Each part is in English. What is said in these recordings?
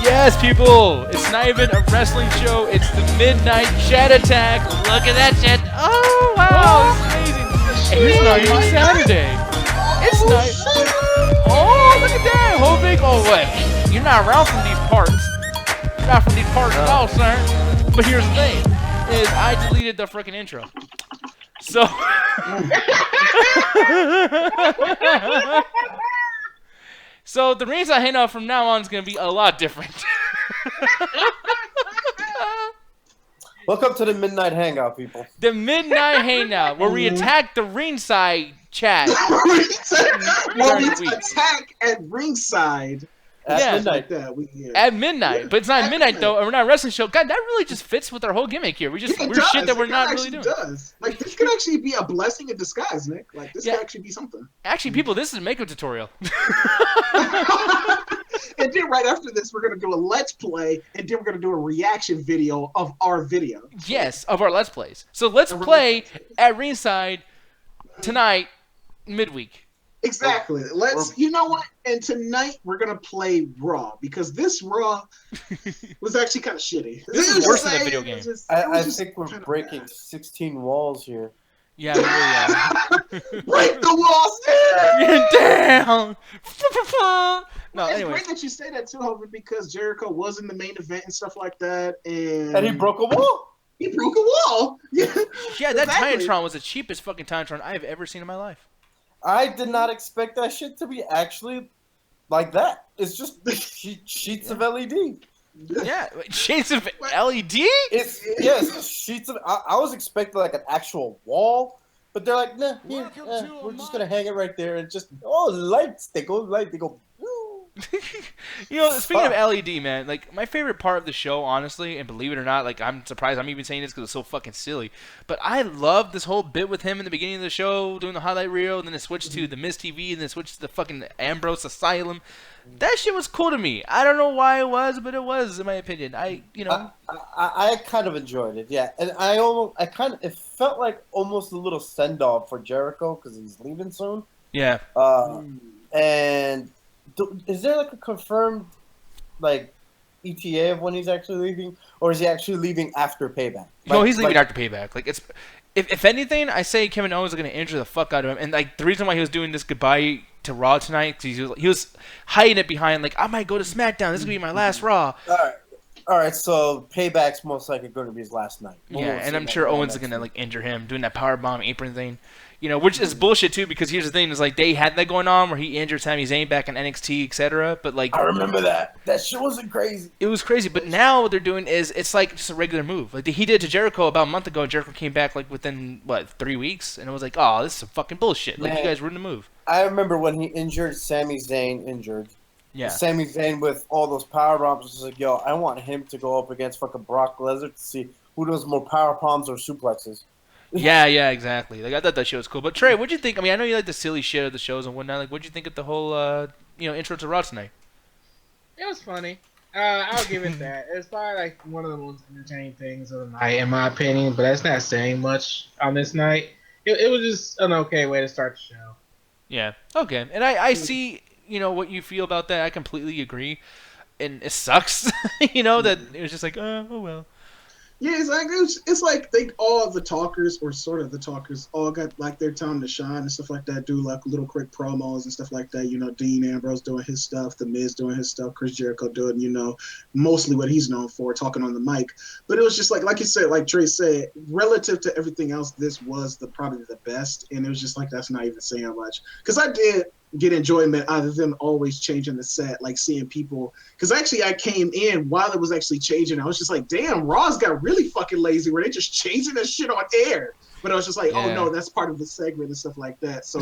Yes, people! It's not even a wrestling show, it's the Midnight Chat Attack. Look at that shit! Oh, wow, it's amazing! And it's not even Saturday. It's not. Oh, look at that! Hovig, oh, what? You're not around from these parts. You're not from these parts at all, sir. But here's the thing, is I deleted the freaking intro. So... So the Ringside Hangout from now on is going to be a lot different. Welcome to the Midnight Hangout, people. The Midnight Hangout, where we attack the Ringside chat. Where we attack at Ringside. At midnight. At midnight. But it's not midnight, though, and we're not a wrestling show. God, that really just fits with our whole gimmick here. We're shit that we're not really doing. Does. Like, this could actually be a blessing in disguise, Nick. Like, this could actually be something. Actually, people, this is a makeup tutorial. And then right after this, we're going to do a Let's Play, and then we're going to do a reaction video of our video. Yes, of our Let's Plays. So let's play at Ringside tonight, midweek. Exactly. You know what? And tonight we're gonna play Raw because this Raw was actually kind of shitty. This is worse than a video game. I think we're breaking 16 walls here. Yeah, we really are. Break the walls down. No, it's anyway. great that you say that too, Hover, because Jericho was in the main event and stuff like that, and he broke a wall. He broke a wall. Yeah, that Titantron was the cheapest fucking Titantron I've ever seen in my life. I did not expect that shit to be actually like that. It's just sheets of LED. Yeah, sheets of LED? Yes, sheets of... I was expecting like an actual wall, but they're like, nah, we're just going to hang it right there and just... Oh, lights. They go... You know, speaking of LED, man, like, my favorite part of the show, honestly, and believe it or not, like, I'm surprised I'm even saying this because it's so fucking silly, but I love this whole bit with him in the beginning of the show, doing the highlight reel, and then it switched to the Miz TV, and then it switched to the fucking Ambrose Asylum. That shit was cool to me. I don't know why it was, but it was, in my opinion. I kind of enjoyed it, yeah. And it felt like almost a little send-off for Jericho because he's leaving soon. Yeah. And... Is there like a confirmed like ETA of when he's actually leaving, or is he actually leaving after Payback? No, he's leaving after Payback. Like it's, if anything, I say Kevin Owens is gonna injure the fuck out of him. And like the reason why he was doing this goodbye to Raw tonight, because he was hiding it behind like I might go to SmackDown. This is gonna be my last Raw. All right. So Payback's most likely going to be his last night. Yeah, and I'm sure Owens is gonna like injure him doing that powerbomb apron thing. You know, which is bullshit too, because here's the thing: is like they had that going on where he injured Sami Zayn back in NXT, etc. But like, I remember that. That shit wasn't crazy. It was crazy, but now what they're doing is it's like just a regular move. Like he did to Jericho about a month ago. Jericho came back like within 3 weeks, and it was like, oh, this is some fucking bullshit. Like you guys ruined the move. I remember when he injured Sami Zayn. Yeah. Sami Zayn with all those power bombs was like, yo, I want him to go up against fucking Brock Lesnar to see who does more power bombs or suplexes. Yeah, exactly. Like I thought that show was cool. But Trey, what'd you think? I mean, I know you like the silly shit of the shows and whatnot. Like, what'd you think of the whole, intro to Raw tonight? It was funny. I'll give it that. It's probably like one of the most entertaining things of the night, in my opinion. But that's not saying much on this night. It was just an okay way to start the show. Yeah. Okay. And I see, what you feel about that. I completely agree. And it sucks, that it was just like, oh well. Yeah, exactly. It's like all the talkers, or sort of the talkers, all got like their time to shine and stuff like that. Do like little quick promos and stuff like that. Dean Ambrose doing his stuff, The Miz doing his stuff, Chris Jericho doing, mostly what he's known for, talking on the mic. But it was just like you said, like Trey said, relative to everything else, this was probably the best. And it was just like that's not even saying much, because I did get enjoyment out of them always changing the set, like seeing people. Because actually, I came in while it was actually changing. I was just like, damn, Raw's got really fucking lazy where they just changing this shit on air. But I was just like, oh no, that's part of the segment and stuff like that. So,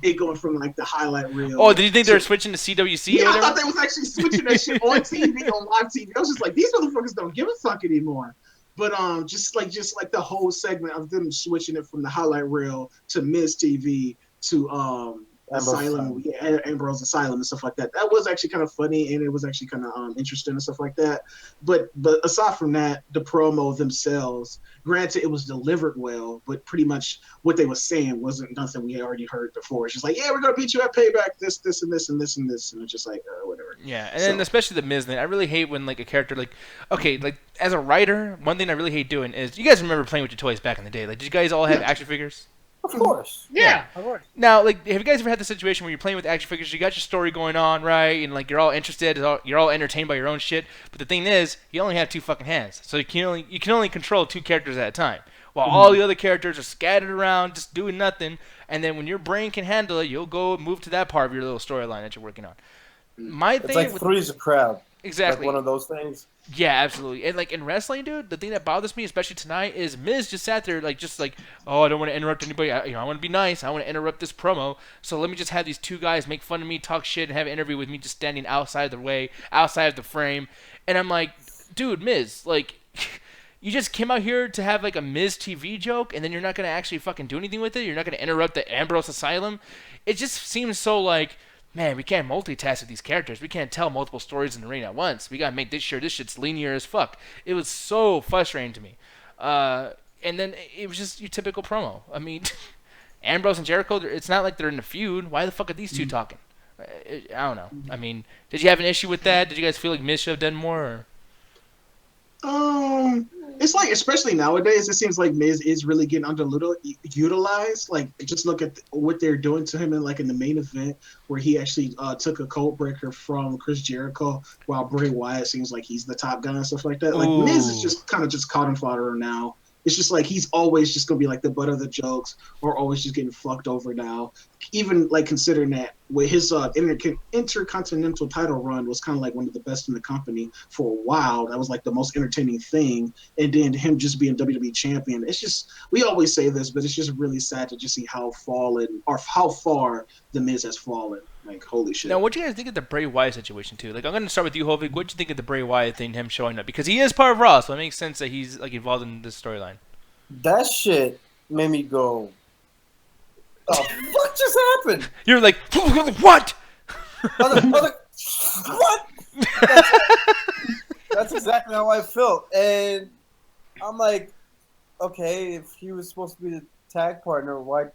it going from like the highlight reel. Oh, did you think they were switching to CWC? Yeah, I thought they was actually switching that shit on TV, on live TV. I was just like, these motherfuckers don't give a fuck anymore. But just like the whole segment of them switching it from the highlight reel to Miz TV to Asylum, Ambrose Asylum and stuff like that. That was actually kind of funny, and it was actually kind of interesting and stuff like that. But aside from that, the promo themselves, granted, it was delivered well, but pretty much what they were saying wasn't nothing we had already heard before. It's just like, yeah, we're gonna beat you at Payback, this, and this, and this, and this, and it's just like whatever. Yeah, and then especially the Miz thing. I really hate when like a character okay, as a writer, one thing I really hate doing is, you guys remember playing with your toys back in the day? Like, did you guys all have action figures? Of course. Yeah, of course. Now, like, have you guys ever had the situation where you're playing with action figures, you got your story going on, right, and like you're all interested, you're all entertained by your own shit, but the thing is, you only have 2 fucking hands, so you can only control 2 characters at a time, while all the other characters are scattered around, just doing nothing, and then when your brain can handle it, you'll go move to that part of your little storyline that you're working on. It's like Three's a Crowd. Exactly. Like one of those things. Yeah, absolutely. And like in wrestling, dude, the thing that bothers me, especially tonight, is Miz just sat there oh, I don't want to interrupt anybody. I want to be nice. I want to interrupt this promo. So let me just have these 2 guys make fun of me, talk shit, and have an interview with me just standing outside the way, outside of the frame. And I'm like, dude, Miz, like, you just came out here to have like a Miz TV joke, and then you're not gonna actually fucking do anything with it. You're not gonna interrupt the Ambrose Asylum. It just seems so like, man, we can't multitask with these characters. We can't tell multiple stories in the ring at once. We gotta make this shit's linear as fuck. It was so frustrating to me. And then it was just your typical promo. I mean, Ambrose and Jericho, it's not like they're in a feud. Why the fuck are these 2 talking? I don't know. I mean, did you have an issue with that? Did you guys feel like Miz should have done more? It's like, especially nowadays, it seems like Miz is really getting underutilized. Like, just look at what they're doing to him in the main event, where he actually took a code breaker from Chris Jericho, while Bray Wyatt seems like he's the top guy and stuff like that. Like, Miz is just kind of just cotton fodder now. It's just like he's always just gonna be like the butt of the jokes, or always just getting fucked over now. Even like considering that with his intercontinental title run was kind of like one of the best in the company for a while. That was like the most entertaining thing, and then him just being WWE champion. It's just, we always say this, but it's just really sad to just see how far the Miz has fallen. Like, holy shit. Now, what do you guys think of the Bray Wyatt situation too? Like, I'm gonna start with you, Hovig. What do you think of the Bray Wyatt thing, him showing up, because he is part of Raw, so it makes sense that he's like involved in this storyline. That shit made me go, what just happened? You're like, what? What? That's exactly how I felt. And I'm like, okay, if he was supposed to be the tag partner, why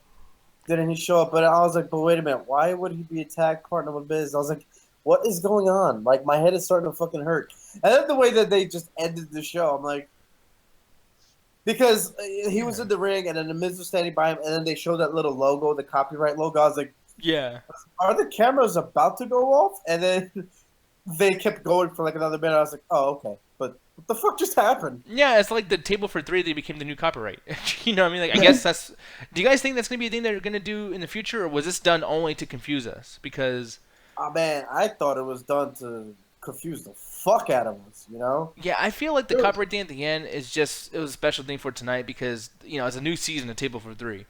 didn't he show up? But I was like, but wait a minute, why would he be a tag partner with Miz? I was like, what is going on? Like, my head is starting to fucking hurt. And then the way that they just ended the show, I'm like, because he was in the ring, and then the Miz was standing by him, and then they showed that little logo, the copyright logo. I was like, yeah, are the cameras about to go off? And then they kept going for like another minute. I was like, oh, okay. But what the fuck just happened? Yeah, it's like the table for 3, they became the new copyright. You know what I mean? Like, I guess that's... Do you guys think that's going to be a thing they're going to do in the future, or was this done only to confuse us? Because... Oh, man, I thought it was done to confuse the fuck out of us, you know? Yeah, I feel like the copyright thing at the end is just... It was a special thing for tonight because, you know, it's a new season of Table for 3.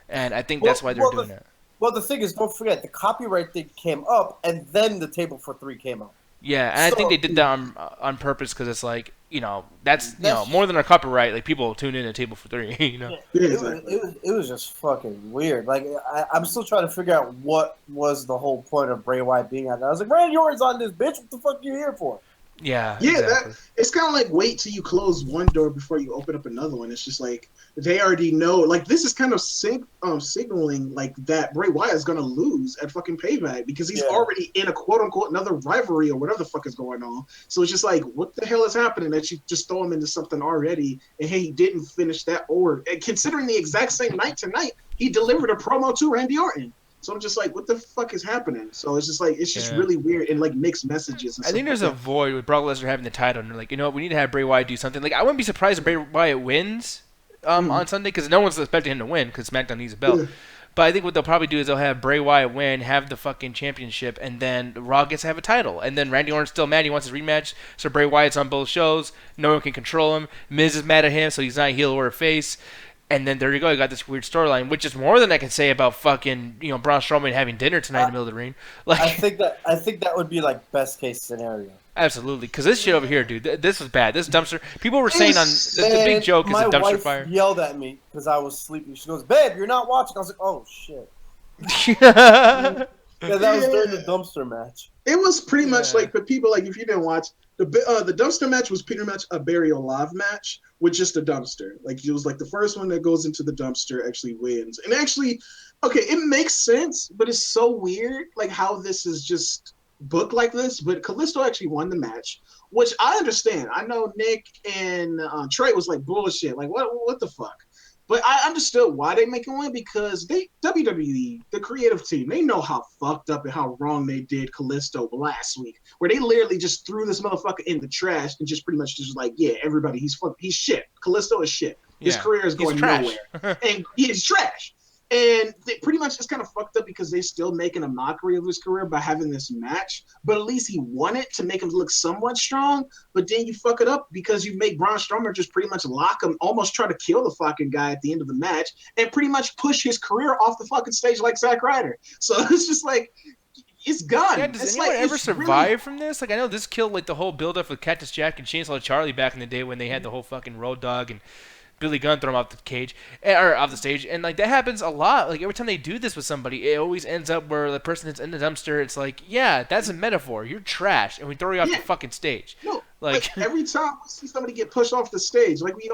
And I think that's why they're doing it. Well, the thing is, don't forget, the copyright thing came up, and then the Table for 3 came up. Yeah, and I think they did that on purpose because it's like, you know, that's more than a copyright. Like, people tune in to Table for 3, you know? It was just fucking weird. Like, I'm still trying to figure out what was the whole point of Bray Wyatt being on there. I was like, Randy Orton's on this, bitch. What the fuck are you here for? Yeah, exactly. It's kind of like wait till you close one door before you open up another one. It's just like they already know. Like, this is kind of signaling like that Bray Wyatt is gonna lose at fucking Payback because he's already in a quote unquote another rivalry or whatever the fuck is going on. So it's just like, what the hell is happening that you just throw him into something already? And hey, he didn't finish that order. And considering the exact same night tonight, he delivered a promo to Randy Orton. So I'm just like, what the fuck is happening? So it's just like, it's just really weird and like mixed messages. And I think there's a void with Brock Lesnar having the title, and they're like, you know what, we need to have Bray Wyatt do something. Like, I wouldn't be surprised if Bray Wyatt wins on Sunday because no one's expecting him to win because SmackDown needs a belt. Yeah. But I think what they'll probably do is they'll have Bray Wyatt win, have the fucking championship, and then Raw gets to have a title. And then Randy Orton's still mad. He wants his rematch. So Bray Wyatt's on both shows. No one can control him. Miz is mad at him, so he's not heel or face. And then there you go. You got this weird storyline, which is more than I can say about fucking, you know, Braun Strowman having dinner tonight in the middle of the ring. Like, I think that would be like best case scenario. Absolutely, because this shit over here, dude, this was bad. This dumpster. People were saying the big joke is a dumpster fire. My wife yelled at me because I was sleeping. She goes, "Babe, you're not watching." I was like, "Oh shit." Yeah, that was during the dumpster match. It was pretty much Yeah. like, for people, like, if you didn't watch, the dumpster match was pretty much a burial alive match with just a dumpster. Like, it was like the first one that goes into the dumpster actually wins. And actually, okay, it makes sense, but it's so weird, like, how this is just booked like this. But Kalisto actually won the match, which I understand. I know Nick and Trey was like, bullshit. Like, what the fuck? But I understood why they make him win, because WWE, the creative team, they know how fucked up and how wrong they did Kalisto last week, where they literally just threw this motherfucker in the trash and just pretty much just like, yeah, everybody, he's shit. Kalisto is shit. His career is going nowhere, and he's trash. And they pretty much it's kind of fucked up because they're still making a mockery of his career by having this match. But at least he won it to make him look somewhat strong. But then you fuck it up because you make Braun Strowman just pretty much lock him, almost try to kill the fucking guy at the end of the match, and pretty much push his career off the fucking stage like Zack Ryder. So it's just like, it's gone. Yeah, does it's anyone like, ever it's survive really... from this? Like, I know this killed like the whole build-up with Cactus Jack and Chainsaw Charlie back in the day when they had the whole fucking Road Dogg and Billy Gunn throw him off the cage or off the stage, and like that happens a lot. Like every time they do this with somebody, it always ends up where the person that's in the dumpster. It's like, yeah, that's a metaphor. You're trash, and we throw you off the fucking stage. No, like every time we see somebody get pushed off the stage, like we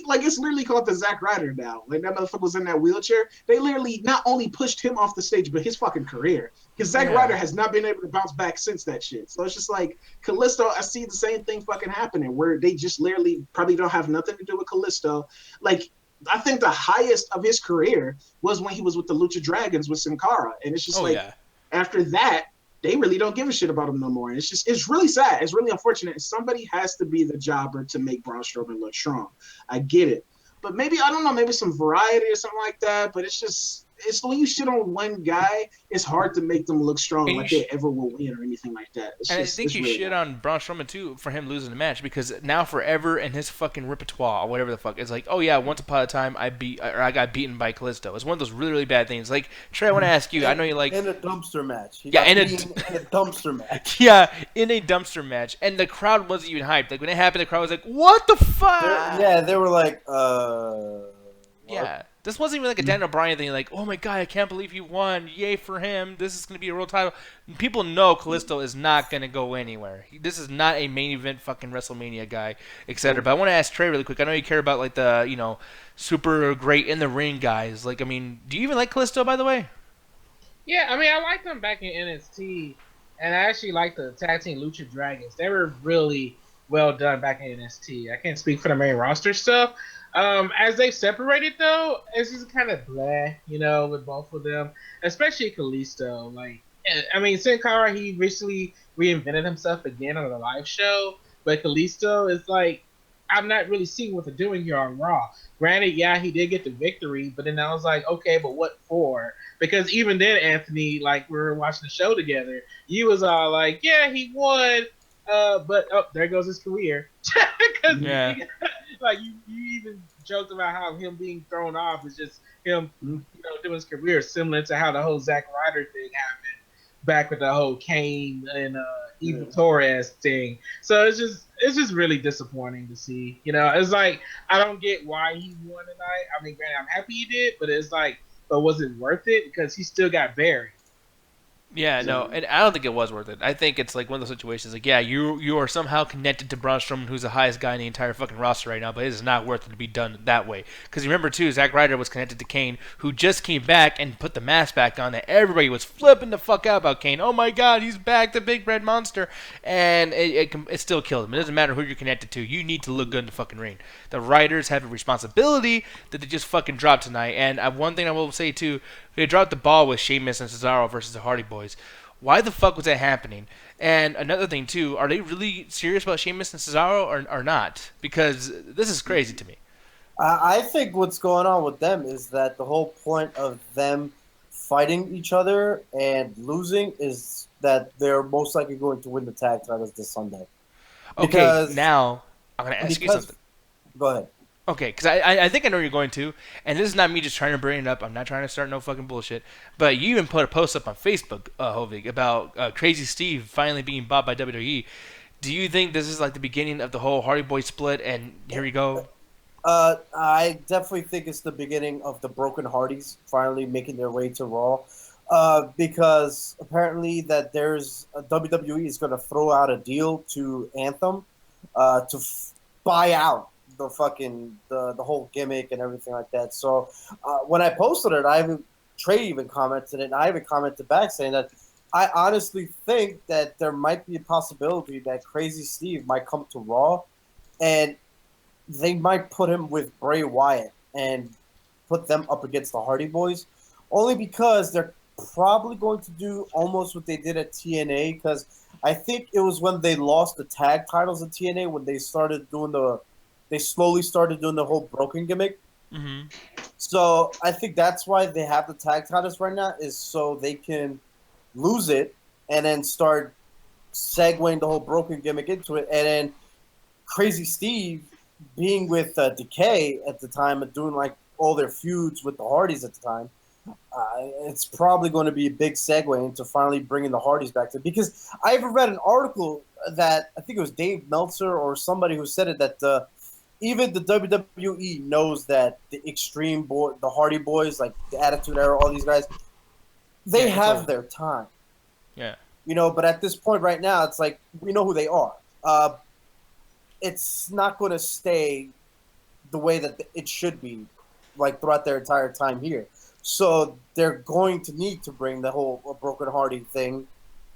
like, it's literally called the Zack Ryder now. Like, that motherfucker was in that wheelchair. They literally not only pushed him off the stage, but his fucking career. Because Zack Ryder has not been able to bounce back since that shit. So it's just like Kalisto, I see the same thing fucking happening where they just literally probably don't have nothing to do with Kalisto. Like, I think the highest of his career was when he was with the Lucha Dragons with Sin Cara. And it's just after that, they really don't give a shit about him no more. And it's really sad. It's really unfortunate. Somebody has to be the jobber to make Braun Strowman look strong. I get it. But maybe, I don't know, maybe some variety or something like that. But it's when you shit on one guy, it's hard to make them look strong, like they ever will win or anything like that. I think you really shit on Braun Strowman too for him losing the match, because now forever in his fucking repertoire or whatever the fuck, it's like, oh yeah, once upon a time I got beaten by Kalisto. It's one of those really, really bad things. Like, Trey, I want to ask you. I know you like in a dumpster match. In a dumpster match. Yeah, in a dumpster match, and the crowd wasn't even hyped. Like when it happened, the crowd was like, "What the fuck?" They were like, Yeah. This wasn't even like a Daniel Bryan thing, like, oh my god, I can't believe he won. Yay for him. This is going to be a world title. People know Kalisto is not going to go anywhere. This is not a main event fucking WrestleMania guy, etc. But I want to ask Trey really quick. I know you care about like the, super great in the ring guys. Like, I mean, do you even like Kalisto, by the way? Yeah, I mean, I liked them back in NXT, and I actually liked the tag team Lucha Dragons. They were really well done back in NXT. I can't speak for the main roster stuff. As they've separated, though, it's just kind of blah, with both of them, especially Kalisto. Like, I mean, Sin Cara, he recently reinvented himself again on the live show, but Kalisto is like, I'm not really seeing what they're doing here on Raw. Granted, yeah, he did get the victory, but then I was like, okay, but what for? Because even then, Anthony, like, we were watching the show together, you was all like, yeah, he won, but there goes his career. Yeah. Like, you even joked about how him being thrown off is just him, doing his career, similar to how the whole Zack Ryder thing happened back with the whole Kane and Eva Torres thing. So it's just really disappointing to see. It's like, I don't get why he won tonight. I mean, granted, I'm happy he did, but it's like, but was it worth it? Because he still got buried. Yeah, no, and I don't think it was worth it. I think it's like one of those situations, like, yeah, you are somehow connected to Braun Strowman, who's the highest guy in the entire fucking roster right now, but it is not worth it to be done that way. Because remember, too, Zack Ryder was connected to Kane, who just came back and put the mask back on, that everybody was flipping the fuck out about Kane. Oh my god, he's back, the big red monster. And it still killed him. It doesn't matter who you're connected to. You need to look good in the fucking ring. The writers have a responsibility that they just fucking dropped tonight. And one thing I will say, too, they dropped the ball with Sheamus and Cesaro versus the Hardy Boys. Why the fuck was that happening? And another thing, too, are they really serious about Sheamus and Cesaro or not? Because this is crazy to me. I think what's going on with them is that the whole point of them fighting each other and losing is that they're most likely going to win the tag titles this Sunday. Okay, now I'm going to ask you something. Go ahead. Okay, because I think I know where you're going to, and this is not me just trying to bring it up. I'm not trying to start no fucking bullshit. But you even put a post up on Facebook, Hovig, about Crazy Steve finally being bought by WWE. Do you think this is like the beginning of the whole Hardy Boy split, and here we go? I definitely think it's the beginning of the Broken Hardys finally making their way to Raw, because apparently that there's WWE is going to throw out a deal to Anthem, buy out the whole gimmick and everything like that. So when I posted it, Trey even commented it, and I even commented back saying that I honestly think that there might be a possibility that Crazy Steve might come to Raw, and they might put him with Bray Wyatt and put them up against the Hardy Boys, only because they're probably going to do almost what they did at TNA. Because I think it was when they lost the tag titles at TNA when they slowly started doing the whole broken gimmick. Mm-hmm. So I think that's why they have the tag titles right now, is so they can lose it and then start segueing the whole broken gimmick into it, and then Crazy Steve being with Decay at the time and doing like all their feuds with the Hardys at the time, it's probably going to be a big segue into finally bringing the Hardys back to. Because I even read an article that I think it was Dave Meltzer or somebody who said it, that even the WWE knows that the the Hardy Boys, like the Attitude Era, all these guys, they have their time. Yeah. But at this point right now, it's like we know who they are. It's not going to stay the way that it should be, like throughout their entire time here. So they're going to need to bring the whole Broken Hardy thing,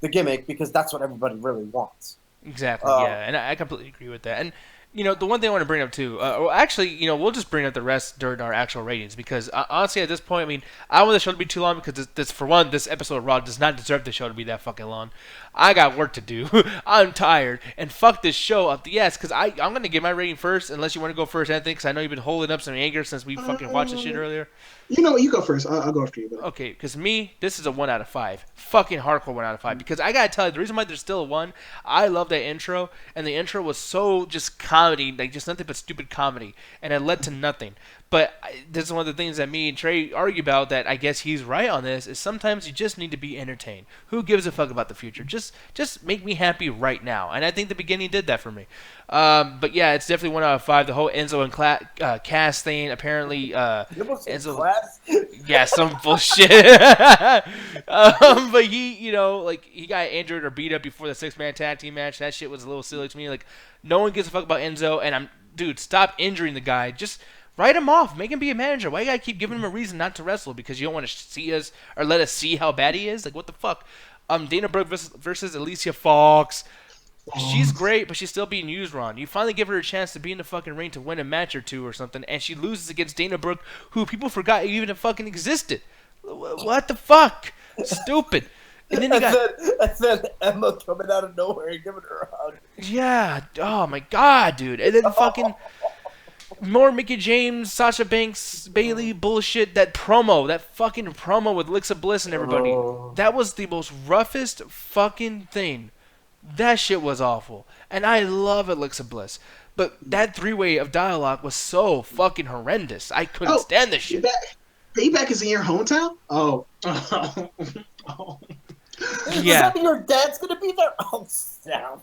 the gimmick, because that's what everybody really wants. Exactly. Yeah, and I completely agree with that. And the one thing I want to bring up too, well, actually, we'll just bring up the rest during our actual ratings because honestly, at this point, I mean, I don't want the show to be too long because for one, this episode of Raw does not deserve the show to be that fucking long. I got work to do. I'm tired, and fuck this show up the ass because I'm gonna give my rating first, unless you want to go first, Anthony, because I know you've been holding up some anger since we fucking watched this shit earlier. You go first. I'll go after you. But... Okay, because this is a 1 out of 5. Fucking hardcore 1 out of 5. Because I gotta tell you, the reason why there's still a 1, I love that intro, and the intro was so just comedy, like just nothing but stupid comedy, and it led to nothing. But this is one of the things that me and Trey argue about, that I guess he's right on this, is sometimes you just need to be entertained. Who gives a fuck about the future? Just make me happy right now. And I think the beginning did that for me. But yeah, it's definitely 1 out of 5. The whole Enzo and Cass thing, apparently Enzo... Yeah, some bullshit. But he, he got injured or beat up before the 6-man tag team match. That shit was a little silly to me. Like, no one gives a fuck about Enzo, and dude, stop injuring the guy. Just write him off. Make him be a manager. Why you gotta keep giving him a reason not to wrestle? Because you don't want to see us or let us see how bad he is? Like, what the fuck? Dana Brooke versus Alicia Fox. She's great, but she's still being used wrong. You finally give her a chance to be in the fucking ring to win a match or two or something, and she loses against Dana Brooke, who people forgot even fucking existed. What the fuck? Stupid. And then you got... and then Emma coming out of nowhere and giving her a hug. Yeah. Oh, my God, dude. And then fucking... more Mickey James, Sasha Banks, Bailey bullshit. That fucking promo with Alexa Bliss and everybody. That was the most roughest fucking thing. That shit was awful. And I love Alexa Bliss. But that 3-way of dialogue was so fucking horrendous. I couldn't stand this shit. Payback is in your hometown? Oh. Yeah. Does that mean your dad's going to be there? Oh, Sam.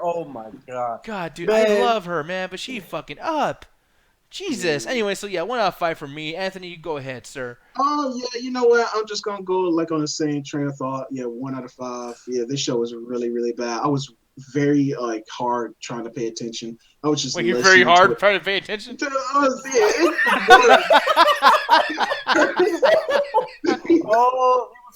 Oh my god. God, dude, man. I love her, man, but she fucking up. Jesus. Anyway, so yeah, 1 out of 5 for me. Anthony, you go ahead, sir. Oh yeah, you know what? I'm just gonna go like on the same train of thought. Yeah, 1 out of 5. Yeah, this show was really, really bad. I was very hard trying to pay attention. I was just you're very hard trying to pay attention.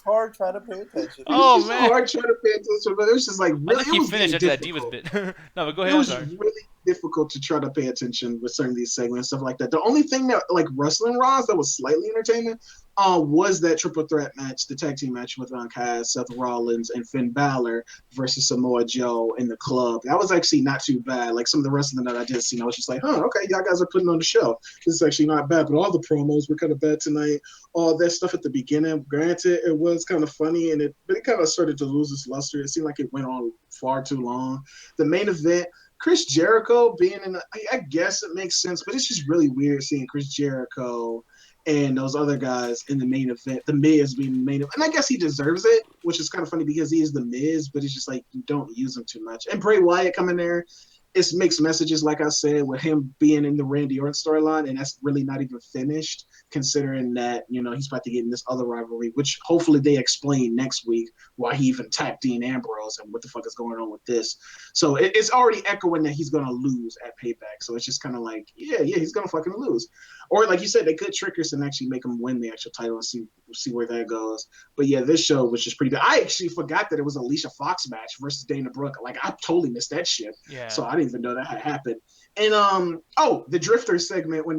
Hard trying to pay attention. Oh man, hard trying to pay attention, but it was just like really. I think he finished after that Divas bit. No, but go ahead. It was really difficult to try to pay attention with certain of these segments and stuff like that. The only thing that wrestling wise that was slightly entertaining was that triple threat match, the tag team match with Cass, Seth Rollins, and Finn Balor versus Samoa Joe in the club. That was actually not too bad. Like some of the wrestling that I did see, I was just like, okay, y'all guys are putting on the show. This is actually not bad. But all the promos were kind of bad tonight. All that stuff at the beginning, granted, it was kind of funny, but it kind of started to lose its luster. It seemed like it went on far too long. The main event, Chris Jericho being I guess it makes sense, but it's just really weird seeing Chris Jericho and those other guys in the main event. The Miz being the main event. And I guess he deserves it, which is kind of funny because he is the Miz, but it's just like you don't use him too much. And Bray Wyatt coming there, it's mixed messages, like I said, with him being in the Randy Orton storyline, and that's really not even finished, considering that, he's about to get in this other rivalry, which hopefully they explain next week why he even tapped Dean Ambrose and what the fuck is going on with this. So it's already echoing that he's going to lose at Payback. So it's just kind of like, yeah, he's going to fucking lose. Or like you said, they could trick us and actually make him win the actual title and see where that goes. But yeah, this show was just pretty good. I actually forgot that it was a Alicia Fox match versus Dana Brooke. Like, I totally missed that shit. Yeah. So I didn't even know that had happened. And the Drifter segment when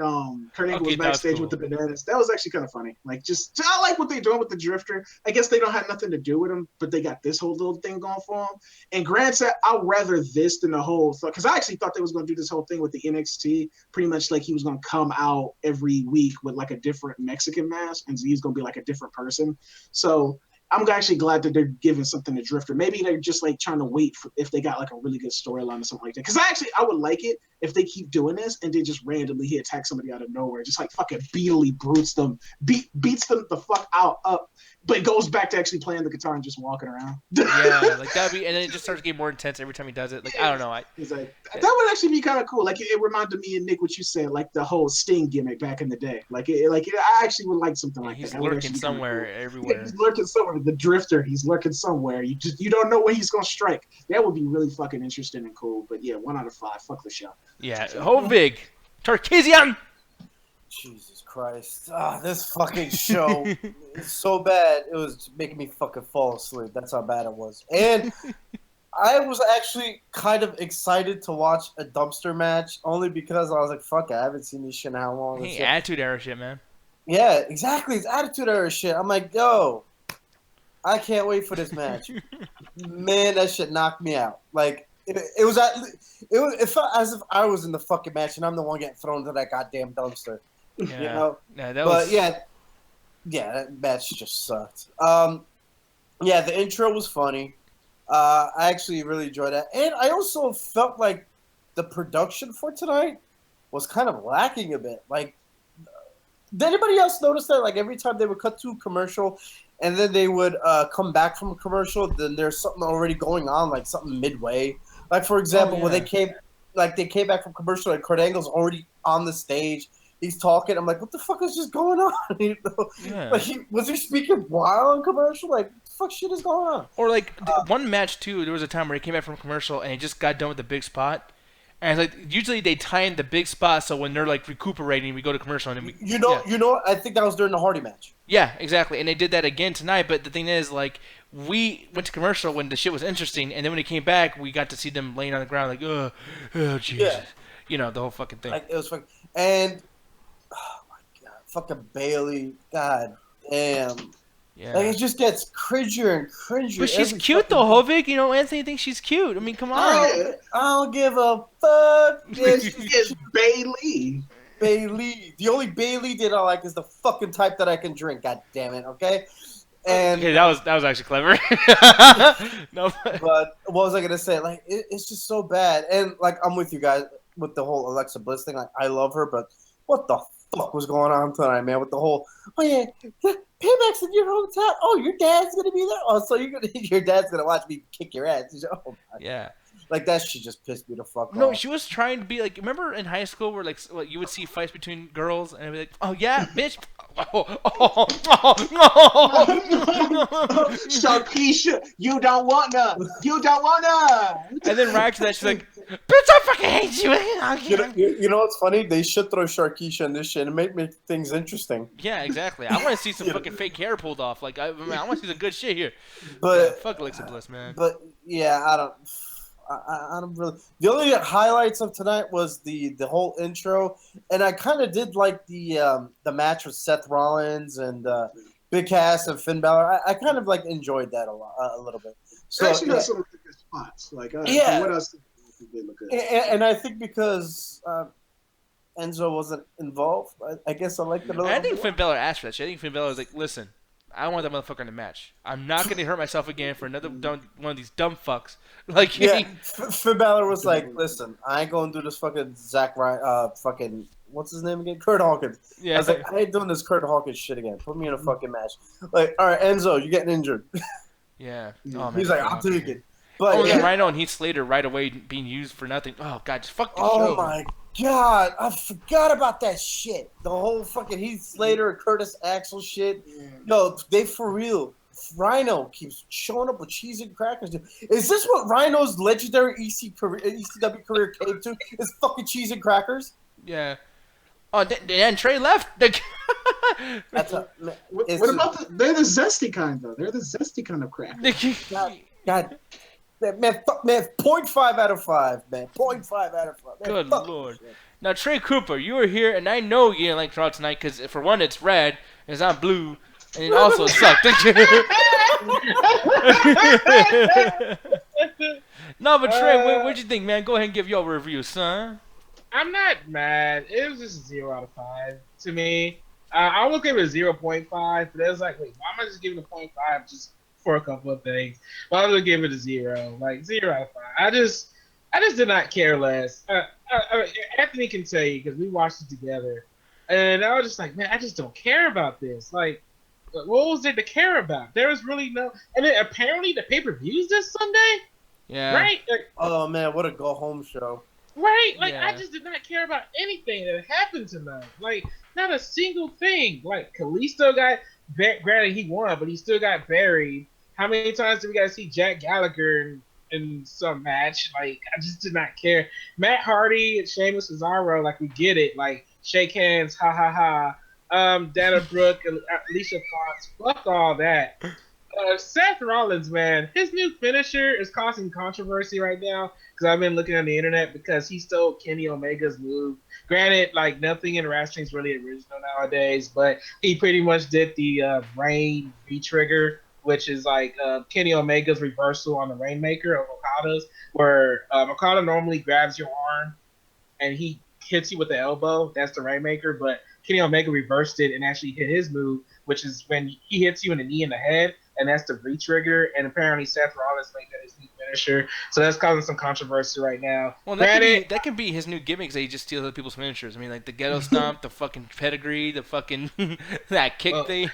Kurt Angle was backstage with the bananas, that was actually kind of funny. Like, just I like what they're doing with the Drifter. I guess they don't have nothing to do with him, but they got this whole little thing going for him. And Grant said, I'd rather this than the whole, because I actually thought they was going to do this whole thing with the NXT, pretty much like he was going to come out every week with like a different Mexican mask, and he's going to be like a different person. So I'm actually glad that they're giving something to Drifter. Maybe they're just like trying to wait for if they got like a really good storyline or something like that. Because I would like it if they keep doing this and they just randomly he attacks somebody out of nowhere, just like fucking beatily beats them the fuck out up, but goes back to actually playing the guitar and just walking around. Yeah, like that'd be, and then it just starts getting more intense every time he does it. Like, I don't know, that would actually be kind of cool. Like it reminded me and Nick what you said, like the whole Sting gimmick back in the day. I actually would like something like he's that. He's lurking somewhere, cool. everywhere. Yeah, he's lurking somewhere. The Drifter, he's lurking somewhere. You don't know when he's gonna strike. That would be really fucking interesting and cool. But yeah, 1 out of 5. Fuck the show. Yeah, Hovig, Tarkisian. Jesus Christ. This fucking show is so bad. It was making me fucking fall asleep. That's how bad it was. And I was actually kind of excited to watch a dumpster match only because I was like, fuck it, I haven't seen this shit in how long. Hey, Attitude Era shit, man. Yeah, exactly. It's Attitude Era shit. I'm like, yo, I can't wait for this match. Man, that shit knocked me out. Like, it felt as if I was in the fucking match and I'm the one getting thrown into that goddamn dumpster. Yeah. Yeah, that match just sucked. Yeah, the intro was funny. I actually really enjoyed that, and I also felt like the production for tonight was kind of lacking a bit. Like, did anybody else notice that? Like, every time they would cut to a commercial, and then they would come back from a commercial, then there's something already going on, like something midway. Like, for example, when they came back from commercial, and Kurt Angle's already on the stage. He's talking. I'm like, what the fuck is just going on? Yeah. Like, was he speaking while on commercial? Like, what the fuck shit is going on? Or like one match too. There was a time where he came back from commercial and he just got done with the big spot. And it's like usually they tie in the big spot so when they're like recuperating, we go to commercial and then I think that was during the Hardy match. Yeah, exactly. And they did that again tonight. But the thing is, like, we went to commercial when the shit was interesting, and then when they came back, we got to see them laying on the ground like, oh Jesus, the whole fucking thing. Like, it was fucking, and oh my god, fucking Bailey, god damn. Yeah. Like, it just gets cringier and cringier. But she's cute though, Hovig. Anthony thinks she's cute. I mean, come on. I don't give a fuck. Yeah, It's Bailey. Bailey. The only Bailey that I like is the fucking type that I can drink. God damn it. Okay. And okay, that was actually clever. No, but what was I gonna say? Like, it's just so bad. And like, I'm with you guys with the whole Alexa Bliss thing. Like, I love her, but what the fuck was going on tonight, man? With the whole, oh yeah, Payback's in your hometown. Oh, your dad's gonna be there. Oh, so your dad's gonna watch me kick your ass. Oh, yeah. Like, that shit just pissed me the fuck off. No, she was trying to be like. Remember in high school where like you would see fights between girls and it'd be like, oh yeah, bitch. Sharkeisha, you don't wanna. And then right after that, she's like, bitch, I fucking hate you. You know what's funny? They should throw Sharkeisha in this shit and make things interesting. Yeah, exactly. I want to see some fucking fake hair pulled off. Like, I want to see some good shit here. But fuck Alexa Bliss, man. But yeah, I don't really. The only highlights of tonight was the whole intro, and I kind of did like the match with Seth Rollins and Big Cass and Finn Balor. I kind of like enjoyed that a little bit. So actually, got some really good spots. Like, what else did look good? And I think because Enzo wasn't involved, I guess I liked it a little. I think Finn Balor asked for that shit. I think Finn Balor was like, listen, I want that motherfucker in the match. I'm not gonna hurt myself again for another one of these dumb fucks. Like, Yeah, Finn Balor was like, "Listen, I ain't gonna do this fucking Zack Ryan, fucking what's his name again? Kurt Hawkins." yeah. I was like, "I ain't doing this Kurt Hawkins shit again. Put me in a fucking match." Like, all right, Enzo, you're getting injured. Yeah. Yeah. Oh man. He's like, Kurt "I'll Hawkins, take man. it." But Oh, yeah, Rhino and Heath Slater right away being used for nothing. Oh god, just fuck the show. oh my god, I forgot about that shit. The whole fucking Heath Slater and Curtis Axel shit. Yo, they for real. Rhino keeps showing up with cheese and crackers. Is this what Rhino's legendary ECW career came to? Is fucking cheese and crackers? Yeah. Oh, and Trey left. That's a, What it's- about they're the zesty kind though? They're the zesty kind of crack. God, man, 0.5 out of 5, man. 0.5 out of 5. Man, Good fuck lord. this shit. Now, Trey Cooper, you were here, and I know you didn't like Raw tonight because, for one, it's red, and it's not blue, and it also sucked. No, but Trey, what'd you think, man? Go ahead and give your review, son. I'm not mad. It was just a 0 out of 5 to me. I will give it a 0.5, but it was like, wait, why am I just giving it a 0.5 just for a couple of things? But I'm gonna give it a 0, like 0 out of 5. I just did not care less. Anthony can tell you because we watched it together, and I was just like, man, I just don't care about this. Like, what was there to care about? There was really no. And then apparently the pay-per-view's this Sunday, Yeah. right? Like, Oh man, what a go home show. right? Like, Yeah. I just did not care about anything that happened tonight. Like, not a single thing. Like, Kalisto got, granted he won, but he still got buried. How many times did we got to see Jack Gallagher in some match? Like, I just did not care. Matt Hardy and Sheamus Cesaro, like, we get it. Like, shake hands, ha ha ha. Dana Brooke, Alicia Fox, fuck all that. Seth Rollins, man, his new finisher is causing controversy right now because I've been looking on the internet because he stole Kenny Omega's move. Granted, like, nothing in wrestling is really original nowadays, but he pretty much did the Rain V-Trigger, which is like Kenny Omega's reversal on the Rainmaker of Okada's, where Okada normally grabs your arm and he hits you with the elbow. That's the Rainmaker, but Kenny Omega reversed it and actually hit his move, which is when he hits you in the knee and the head, and that's the V-Trigger, and apparently Seth Rollins made that his new finisher, so that's causing some controversy right now. Well, that could be his new gimmicks that he just steals other people's finishers. I mean, like the ghetto stomp, the fucking pedigree, the fucking that kick thing.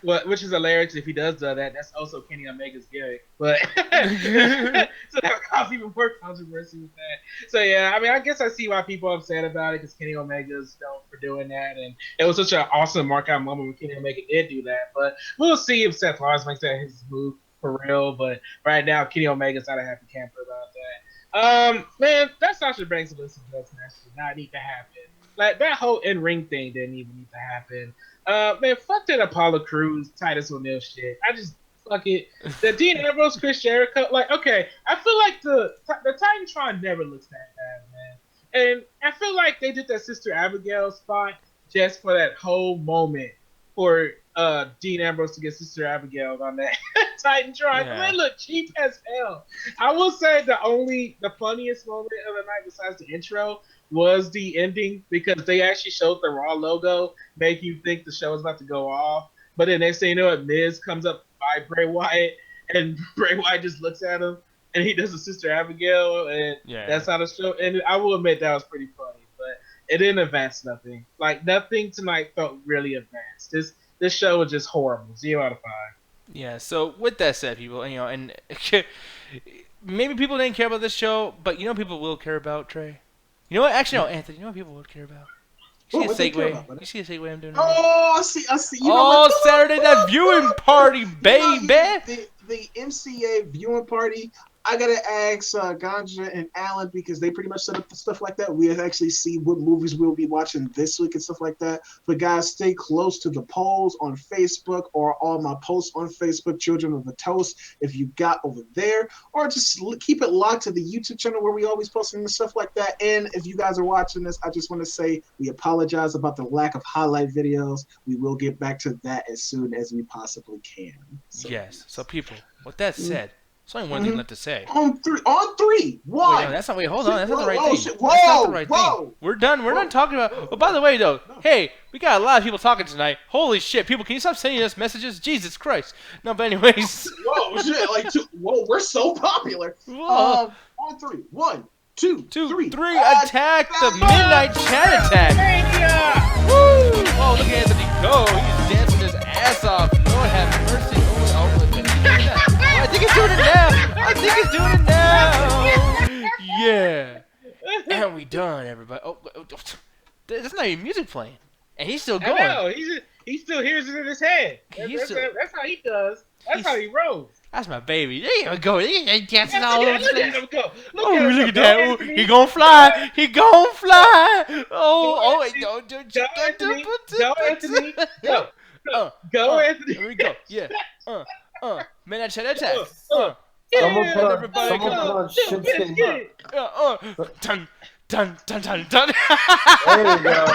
Well, which is hilarious if he does that. That's also Kenny Omega's gimmick. But so that would cause even more controversy with that. So yeah, I mean, I guess I see why people are upset about it because Kenny Omega's known for doing that, and it was such an awesome markout moment when Kenny Omega did do that. But we'll see if Seth Rollins makes that his move for real. But right now, Kenny Omega's not a happy camper about that. Man, that Sasha Banks and Alyssa Beth match did not need to happen. Like, that whole in-ring thing didn't even need to happen. Man, fuck that Apollo Crews, Titus O'Neil shit. I just, fuck it. The Dean Ambrose, Chris Jericho, like, okay, I feel like the Titantron never looks that bad, man. And I feel like they did that Sister Abigail spot just for that whole moment for Dean Ambrose to get Sister Abigail on that Titantron. Yeah. They look cheap as hell. I will say the funniest moment of the night besides the intro was the ending because they actually showed the Raw logo, make you think the show is about to go off. But then next thing you know, it Miz comes up by Bray Wyatt, and Bray Wyatt just looks at him, and he does a Sister Abigail, and that's how the show. And I will admit that was pretty funny, but it didn't advance nothing. Like, nothing tonight felt really advanced. This show was just horrible. 0 out of 5. Yeah. So with that said, people, and maybe people didn't care about this show, but people will care about, Trey. You know what? Actually, no, Anthony. You know what people would care about? You see a segue? You see a segue I'm doing? Oh, I see. You know Oh, what? Saturday Night Viewing Party, baby. The MCA viewing party. I gotta ask Ganja and Alan because they pretty much set up the stuff like that. We actually see what movies we'll be watching this week and stuff like that. But guys, stay close to the polls on Facebook or all my posts on Facebook, Children of the Toast, if you got over there, or just keep it locked to the YouTube channel where we always posting the stuff like that. And if you guys are watching this, I just want to say we apologize about the lack of highlight videos. We will get back to that as soon as we possibly can. Yes. So people, with that said, There's only one thing left to say. On three. One. Wait, no, that's not. Wait, hold on. That's not the right thing. Shit. That's not the right Whoa. thing. We're done. We're done talking about. Oh, by the way, though, hey, we got a lot of people talking tonight. Holy shit, people! Can you stop sending us messages? Jesus Christ. No, but anyways. Whoa, shit! Like, whoa, we're so popular. Whoa. On three. One, two, three. Attack the Midnight Chat Attack. Woo! Oh, look at Anthony go. He's dancing his ass off. Lord have mercy. I think he's doing it now. Yeah. And we done, everybody. Oh, there's not even music playing. And he's still going. I know. He still hears it in his head. That's how he does. That's how he rolls. That's my baby. There you go. He's dancing all over the Look place. at him go. Look at that. Ooh, he gonna fly. He gonna fly. Oh, wait. Go, Anthony. Go, Anthony. Go. Go, Anthony. Here we go. Yeah. Midnight Chat Attack. Someone put on, everybody someone go. put on sheepskin. Dun, dun, dun, dun, dun. There you go.